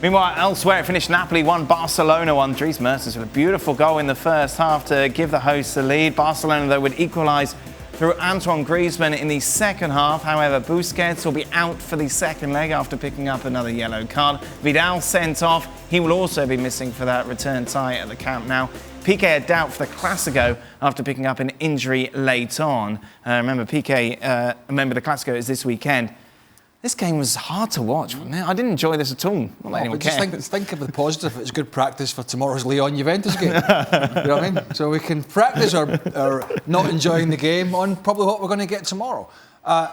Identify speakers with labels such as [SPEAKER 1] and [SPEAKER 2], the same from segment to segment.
[SPEAKER 1] Meanwhile, elsewhere, it finished Napoli 1, Barcelona 1. Dries Mertens with a beautiful goal in the first half to give the hosts the lead. Barcelona, though, would equalise through Antoine Griezmann in the second half. However, Busquets will be out for the second leg after picking up another yellow card. Vidal sent off. He will also be missing for that return tie at the Camp Nou. Piqué a doubt for the Clasico after picking up an injury late on. Remember, Piqué, the Clasico is this weekend. This game was hard to watch, wasn't it? I didn't enjoy this at all.
[SPEAKER 2] Just think of the positive. It's good practice for tomorrow's Lyon-Juventus game. You know what I mean? So we can practice our not enjoying the game on probably what we're going to get tomorrow. I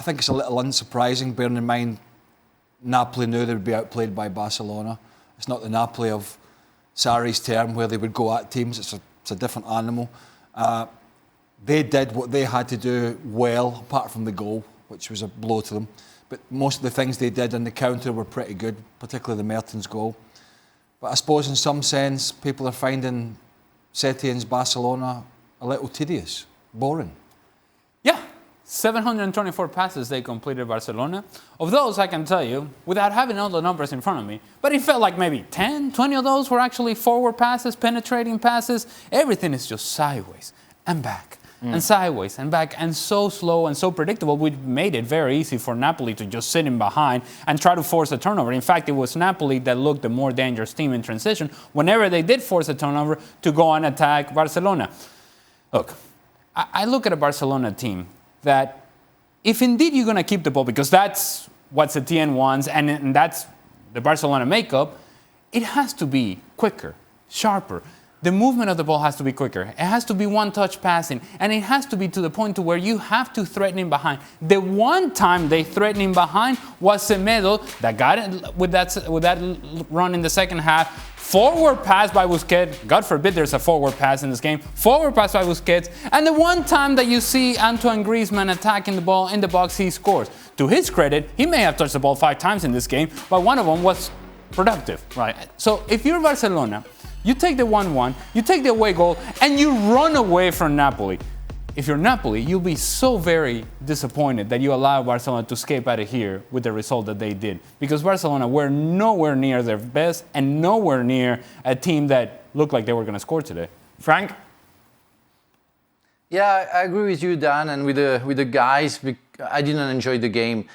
[SPEAKER 2] think it's a little unsurprising, bearing in mind Napoli knew they would be outplayed by Barcelona. It's not the Napoli of Sarri's term where they would go at teams. It's a different animal. They did what they had to do well, apart from the goal, which was a blow to them. But most of the things they did on the counter were pretty good, particularly the Mertens goal. But I suppose in some sense, people are finding Setien's Barcelona a little tedious, boring.
[SPEAKER 3] Yeah, 724 passes they completed Barcelona. Of those, I can tell you, without having all the numbers in front of me, but it felt like maybe 10, 20 of those were actually forward passes, penetrating passes. Everything is just sideways and back. And sideways and back, and so slow and so predictable, which made it very easy for Napoli to just sit in behind and try to force a turnover. In fact, it was Napoli that looked the more dangerous team in transition whenever they did force a turnover to go and attack Barcelona. Look, I look at a Barcelona team that if indeed you're going to keep the ball, because that's what Setien wants and that's the Barcelona makeup, it has to be quicker, sharper. The movement of the ball has to be quicker. It has to be one-touch passing, and it has to be to the point to where you have to threaten him behind. The one time they threatened him behind was Semedo that got it with that run in the second half. Forward pass by Busquets. God forbid there's a forward pass in this game. Forward pass by Busquets. And the one time that you see Antoine Griezmann attacking the ball in the box, he scores. To his credit, he may have touched the ball 5 times in this game, but one of them was productive. Right. So if you're Barcelona, you take the 1-1, you take the away goal, and you run away from Napoli. If you're Napoli, you'll be so very disappointed that you allow Barcelona to escape out of here with the result that they did. Because Barcelona were nowhere near their best and nowhere near a team that looked like they were going to score today.
[SPEAKER 1] Frank?
[SPEAKER 4] Yeah, I agree with you, Dan, and with the guys. I didn't enjoy the game.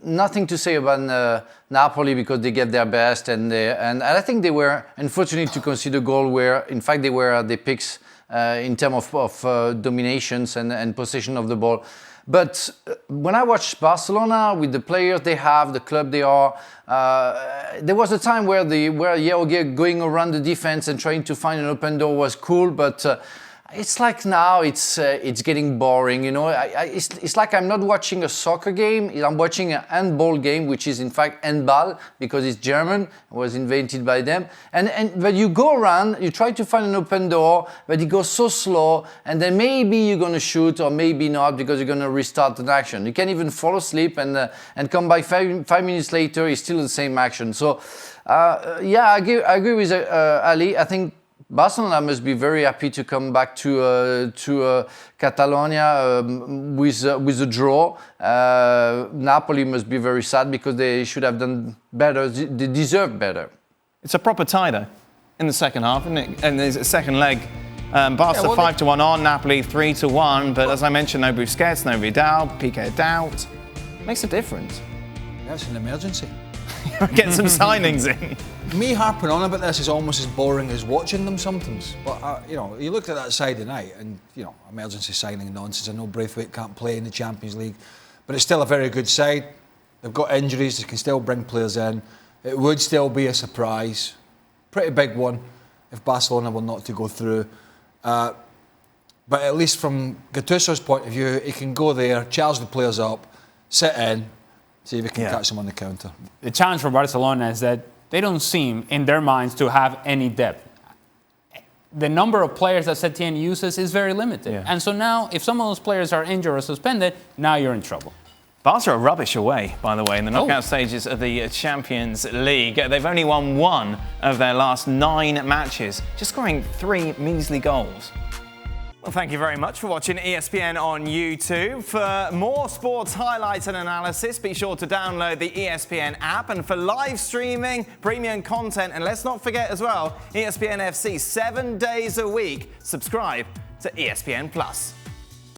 [SPEAKER 4] Nothing to say about Napoli because they gave their best, and I think they were unfortunate to concede a goal where, in fact, they were at the peaks in terms of dominations and possession of the ball. But when I watched Barcelona with the players they have, the club they are, there was a time where Yeoge going around the defense and trying to find an open door was cool, but it's like now it's getting boring, you know. It's like I'm not watching a soccer game. I'm watching a handball game, which is in fact handball because it's German. It was invented by them. But you go around, you try to find an open door, but it goes so slow, and then maybe you're gonna shoot or maybe not because you're gonna restart an action. You can even fall asleep and come back 5 minutes later, it's still the same action. So I agree with Ali. I think Barcelona must be very happy to come back to Catalonia with a draw. Napoli must be very sad because they should have done better. They deserve better.
[SPEAKER 1] It's a proper tie, though, in the second half, isn't it? And there's a second leg. Barca 5-1 on, Napoli 3-1. But as I mentioned, no Busquets, no Vidal, Piqué doubt. Makes a difference.
[SPEAKER 2] That's an emergency.
[SPEAKER 1] Get some signings in.
[SPEAKER 2] Me harping on about this is almost as boring as watching them sometimes. But, you looked at that side tonight and, emergency signing nonsense. I know Braithwaite can't play in the Champions League, but it's still a very good side. They've got injuries, they can still bring players in. It would still be a surprise. Pretty big one if Barcelona were not to go through. But at least from Gattuso's point of view, he can go there, charge the players up, sit in, see if he can catch them on the counter.
[SPEAKER 3] The challenge for Barcelona is that they don't seem, in their minds, to have any depth. The number of players that Setien uses is very limited. Yeah. And so now, if some of those players are injured or suspended, now you're in trouble.
[SPEAKER 1] Barca are rubbish away, by the way, in the knockout stages of the Champions League. They've only won 1 of their last 9 matches, just scoring 3 measly goals. Well, thank you very much for watching ESPN on YouTube. For more sports highlights and analysis, be sure to download the ESPN app. And for live streaming, premium content, and let's not forget as well, ESPN FC 7 days a week. Subscribe to ESPN Plus.